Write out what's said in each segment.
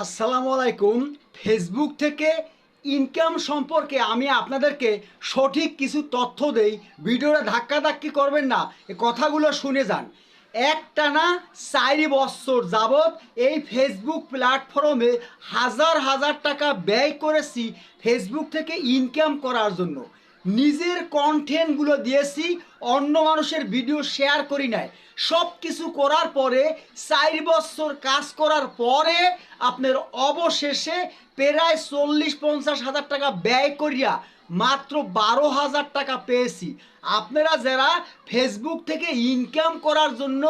আসসালামু আলাইকুম। ফেসবুক থেকে ইনকাম সম্পর্কে আমি আপনাদেরকে সঠিক কিছু তথ্য দেই। ভিডিওটা ধাক্কাধাক্কি করবেন না, এই কথাগুলো শুনে যান। একটানা 4 বছর যাবৎ এই ফেসবুক প্ল্যাটফর্মে হাজার হাজার টাকা ব্যয় করেছি ফেসবুক থেকে ইনকাম করার জন্য। নিজের কন্টেন্টগুলো দিয়েছি, অন্য মানুষের ভিডিও শেয়ার করি নাই। সব কিছু করার পরে 4 বছর কাজ করার পরে আপনার অবশেষে প্রায় 40-50 হাজার টাকা ব্যয় করিয়া মাত্র 12,000 টাকা পেয়েছি। আপনারা যারা ফেসবুক থেকে ইনকাম করার জন্য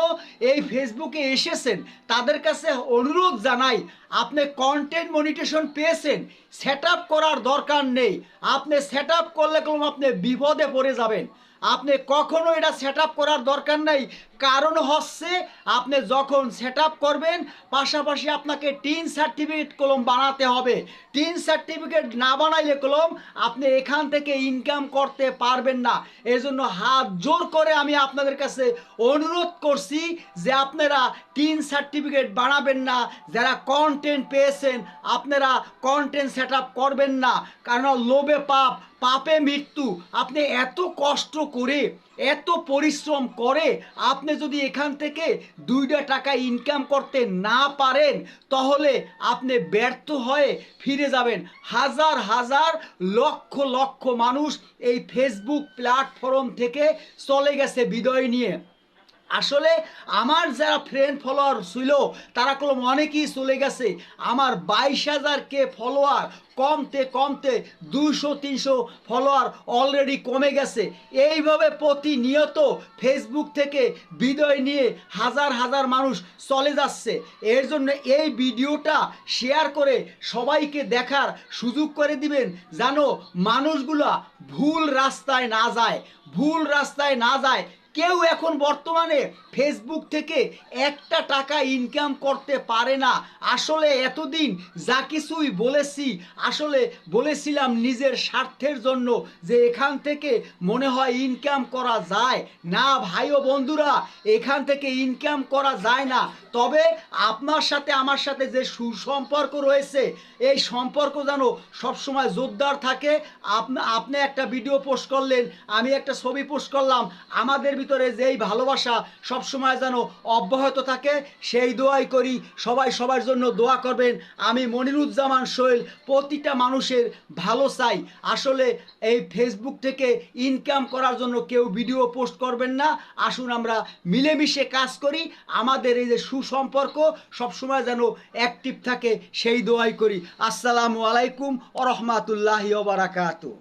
এই ফেসবুকে এসেছেন তাদের কাছে অনুরোধ জানাই, আপনি কন্টেন্ট মনিটেশন পেয়েছেন, সেট আপ করার দরকার নেই। আপনি সেট আপ করলে আপনি বিপদে পড়ে যাবেন। আপনি কখনো এটা সেট আপ করার দরকার নাই। কারণ হচ্ছে আপনি যখন সেট আপ করবেন পাশাপাশি আপনাকে টিন সার্টিফিকেট বানাতে হবে। টিন সার্টিফিকেট না বানাইলে আপনি এখান থেকে ইনকাম করতে পারবেন না। এই জন্য হাত জোর করে আমি আপনাদের কাছে অনুরোধ করছি যে আপনারা টিন সার্টিফিকেট বানাবেন না। যারা কন্টেন্ট পেয়েছেন আপনারা কন্টেন্ট সেট আপ করবেন না, কারণ লোভে পাপ, পাপে মৃত্যু। আপনি এত কষ্ট করে এত পরিশ্রম করে আপনি যদি এখান থেকে 2টা টাকা ইনকাম করতে না পারেন তাহলে আপনি ব্যর্থ হয়ে ফিরে যাবেন। হাজার হাজার লক্ষ লক্ষ মানুষ এই ফেসবুক প্ল্যাটফর্ম থেকে চলে গেছে বিদায় নিয়ে। আসলে আমার যারা ফ্রেন্ড ফলোয়ার ছিল তারা অনেকেই চলে গেছে। আমার 22,000 ফলোয়ার কমতে কমতে 200-300 ফলোয়ার অলরেডি কমে গেছে। এইভাবে প্রতিনিয়ত ফেসবুক থেকে বিদায় নিয়ে হাজার হাজার মানুষ চলে যাচ্ছে। এর জন্য এই ভিডিওটা শেয়ার করে সবাইকে দেখার সুযোগ করে দিবেন, যেন মানুষগুলা ভুল রাস্তায় না যায়, ভুল রাস্তায় না যায়। কেউ এখন বর্তমানে ফেসবুক থেকে একটা টাকা ইনকাম করতে পারে না। আসলে এতদিন যা কিছুই বলেছি আসলে বলেছিলাম নিজের স্বার্থের জন্য, যে এখান থেকে মনে হয় ইনকাম করা যায় না। ভাই ও বন্ধুরা, এখান থেকে ইনকাম করা যায় না। তবে আপনার সাথে আমার সাথে যে সুসম্পর্ক রয়েছে এই সম্পর্ক যেন সবসময় জোরদার থাকে। আপনি একটা ভিডিও পোস্ট করলেন, আমি একটা ছবি পোস্ট করলাম, আমাদের ভিতরে যেই ভালোবাসা সবসময় যেন অব্যাহত থাকে সেই দোয়াই করি। সবাই সবার জন্য দোয়া করবেন। আমি মনিরুজ্জামান সোহেল প্রতিটা মানুষের ভালো চাই। আসলে এই ফেসবুক থেকে ইনকাম করার জন্য কেউ ভিডিও পোস্ট করবেন না। আসুন আমরা মিলেমিশে কাজ করি, আমাদের এই যে সুসম্পর্ক সবসময় যেন অ্যাক্টিভ থাকে সেই দোয়াই করি। আসসালামু আলাইকুম ওয়া রাহমাতুল্লাহি ওয়া বারাকাতুহু।